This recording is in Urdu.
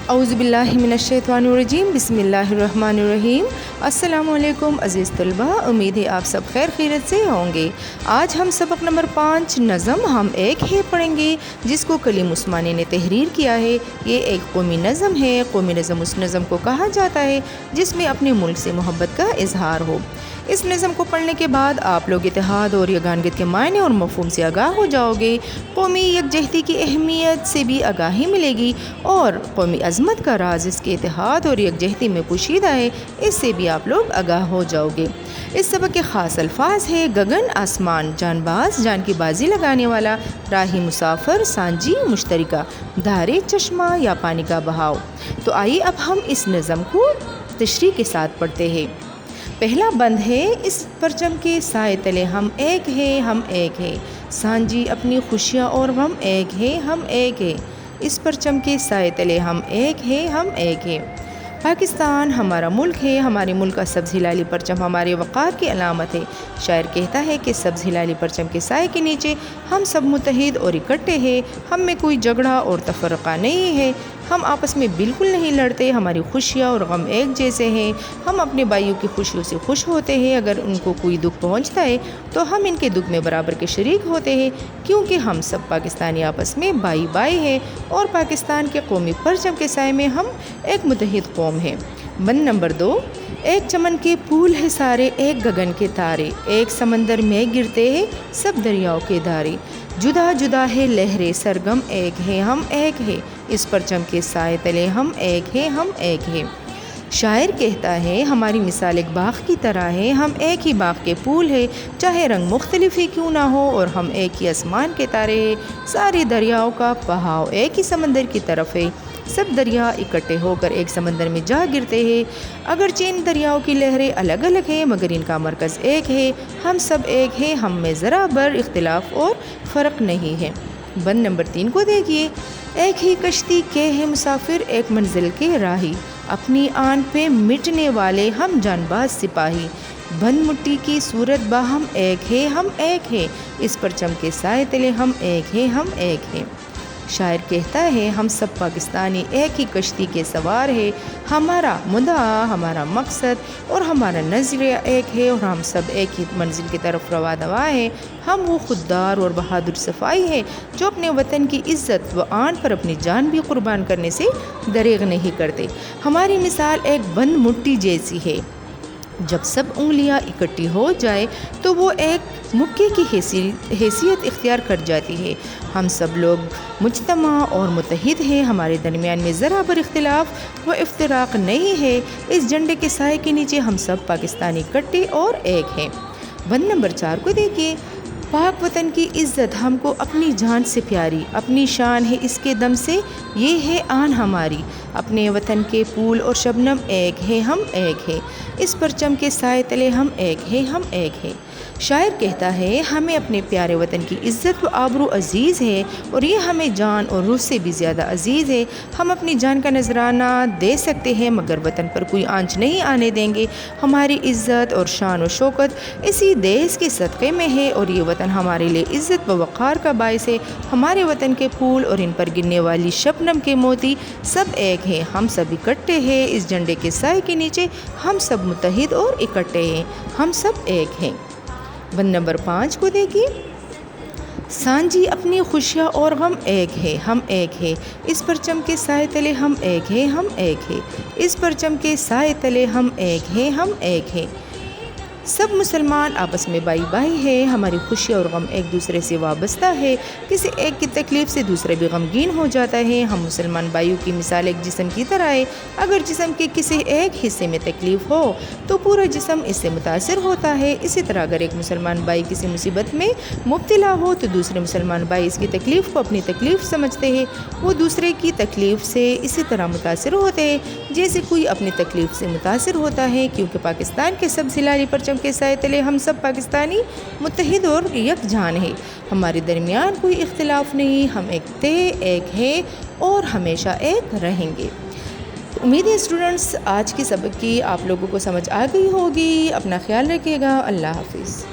اعوذ باللہ من الشیطان الرجیم، بسم اللہ الرحمن الرحیم۔ السلام علیکم عزیز طلبہ، امید ہے آپ سب خیر خیریت سے ہوں گے۔ آج ہم سبق نمبر 5 نظم ہم ایک ہے پڑھیں گے، جس کو کلیم عثمانی نے تحریر کیا ہے۔ یہ ایک قومی نظم ہے۔ قومی نظم اس نظم کو کہا جاتا ہے جس میں اپنے ملک سے محبت کا اظہار ہو۔ اس نظم کو پڑھنے کے بعد آپ لوگ اتحاد اور یگانگت کے معنی اور مفہوم سے آگاہ ہو جاؤ گے، قومی یکجہتی کی اہمیت سے بھی آگاہی ملے گی، اور قومی عظمت کا راز اس کے اتحاد اور یکجہتی میں پوشیدہ ہے، اس سے بھی آپ لوگ آگاہ ہو جاؤ گے۔ اس سبق کے خاص الفاظ ہے: گگن آسمان، جان باز جان کی بازی لگانے والا، راہی مسافر، سانجی مشترکہ، دھارے چشمہ یا پانی کا بہاؤ۔ تو آئیے اب ہم اس نظم کو تشریح کے ساتھ پڑھتے ہیں۔ پہلا بند ہے: اس پرچم کے سائے تلے ہم ایک ہے، ہم ایک ہے، سانجی اپنی خوشیاں اور غم ایک ہے، ہم ایک ہے، اس پرچم کے سائے تلے ہم ایک ہے، ہم ایک ہے۔ پاکستان ہمارا ملک ہے، ہمارے ملک کا سبز ہلالی پرچم ہمارے وقار کی علامت ہے۔ شاعر کہتا ہے کہ سبز ہلالی پرچم کے سائے کے نیچے ہم سب متحد اور اکٹھے ہیں، ہم میں کوئی جھگڑا اور تفرقہ نہیں ہے، ہم آپس میں بالکل نہیں لڑتے، ہماری خوشیاں اور غم ایک جیسے ہیں، ہم اپنے بھائیوں کی خوشیوں سے خوش ہوتے ہیں، اگر ان کو کوئی دکھ پہنچتا ہے تو ہم ان کے دکھ میں برابر کے شریک ہوتے ہیں، کیونکہ ہم سب پاکستانی آپس میں بھائی بھائی ہیں، اور پاکستان کے قومی پرچم کے سائے میں ہم ایک متحد قوم ہیں۔ بند نمبر 2: ایک چمن کے پھول ہے سارے، ایک گگن کے تارے، ایک سمندر میں گرتے ہیں سب دریاؤں کے دھارے، جدا جدا ہے لہریں سرگم ایک ہے، ہم ایک ہے، اس پرچم کے سائے تلے ہم ایک ہے، ہم ایک ہے۔ شاعر کہتا ہے ہماری مثال ایک باغ کی طرح ہے، ہم ایک ہی باغ کے پھول ہیں، چاہے رنگ مختلف ہی کیوں نہ ہو، اور ہم ایک ہی آسمان کے تارے ہیں، سارے دریاؤں کا بہاؤ ایک ہی سمندر کی طرف ہے، سب دریا اکٹھے ہو کر ایک سمندر میں جا گرتے ہیں، اگرچہ ان دریاؤں کی لہریں الگ الگ ہیں مگر ان کا مرکز ایک ہے، ہم سب ایک ہیں، ہم میں ذرا بر اختلاف اور فرق نہیں ہے۔ بند نمبر 3 کو دیکھیے: ایک ہی کشتی کے ہیں مسافر، ایک منزل کے راہی، اپنی آن پہ مٹنے والے ہم جان باز سپاہی، بند مٹی کی صورت باہم ایک ہے، ہم ایک ہے، اس پرچم کے سائے تلے ہم ایک ہے، ہم ایک ہے۔ شاعر کہتا ہے ہم سب پاکستانی ایک ہی کشتی کے سوار ہیں، ہمارا مدعا، ہمارا مقصد اور ہمارا نظریہ ایک ہے، اور ہم سب ایک ہی منزل کی طرف رواں دواں ہیں، ہم وہ خوددار اور بہادر صفائی ہیں جو اپنے وطن کی عزت و آن پر اپنی جان بھی قربان کرنے سے دریغ نہیں کرتے۔ ہماری مثال ایک بند مٹی جیسی ہے، جب سب انگلیاں اکٹھی ہو جائے تو وہ ایک مکے کی حیثیت اختیار کر جاتی ہے، ہم سب لوگ مجتمع اور متحد ہیں، ہمارے درمیان میں ذرا بر اختلاف و افتراق نہیں ہے، اس جھنڈے کے سائے کے نیچے ہم سب پاکستانی اکٹھے اور ایک ہیں۔ بند نمبر 4 کو دیکھیے: پاک وطن کی عزت ہم کو اپنی جان سے پیاری، اپنی شان ہے اس کے دم سے، یہ ہے آن ہماری، اپنے وطن کے پھول اور شبنم ایک ہے، ہم ایک ہے، اس پرچم کے سائے تلے ہم ایک ہے، ہم ایک ہے۔ شاعر کہتا ہے ہمیں اپنے پیارے وطن کی عزت و آبرو عزیز ہے، اور یہ ہمیں جان اور روح سے بھی زیادہ عزیز ہے، ہم اپنی جان کا نذرانہ دے سکتے ہیں مگر وطن پر کوئی آنچ نہیں آنے دیں گے، ہماری عزت اور شان و شوکت اسی دیس کے صدقے میں ہے، اور یہ وطن ہمارے لیے عزت و وقار کا باعث ہے، ہمارے وطن کے پھول اور ان پر گرنے والی شبنم کے موتی سب ایک ہیں، ہم سب اکٹھے ہیں، اس جھنڈے کے سائے کے نیچے ہم سب متحد اور اکٹھے ہیں، ہم سب ایک ہیں۔ بند نمبر 5 کو دیکھیے: سانجی اپنی خوشیاں اور غم ایک ہے، ہم ایک ہے، اس پرچم کے سائے تلے ہم ایک ہے، ہم ایک ہے، اس پرچم کے سائے تلے ہم ایک ہے، ہم ایک ہے۔ سب مسلمان آپس میں بھائی بھائی ہیں، ہماری خوشی اور غم ایک دوسرے سے وابستہ ہے، کسی ایک کی تکلیف سے دوسرا بھی غمگین ہو جاتا ہے، ہم مسلمان بھائیوں کی مثال ایک جسم کی طرح ہے، اگر جسم کے کسی ایک حصے میں تکلیف ہو تو پورا جسم اس سے متاثر ہوتا ہے، اسی طرح اگر ایک مسلمان بھائی کسی مصیبت میں مبتلا ہو تو دوسرے مسلمان بھائی اس کی تکلیف کو اپنی تکلیف سمجھتے ہیں، وہ دوسرے کی تکلیف سے اسی طرح متاثر ہوتے ہیں جیسے کوئی اپنی تکلیف سے متاثر ہوتا ہے، کیونکہ پاکستان کے سبز ہلالی پرچم کے سائے تلے ہم سب پاکستانی متحد اور یکجان ہیں، ہمارے درمیان کوئی اختلاف نہیں، ہم ایک تھے، ایک ہیں اور ہمیشہ ایک رہیں گے۔ امید ہے اسٹوڈنٹس آج کی سبق کی آپ لوگوں کو سمجھ آ گئی ہوگی، اپنا خیال رکھیے گا، اللہ حافظ۔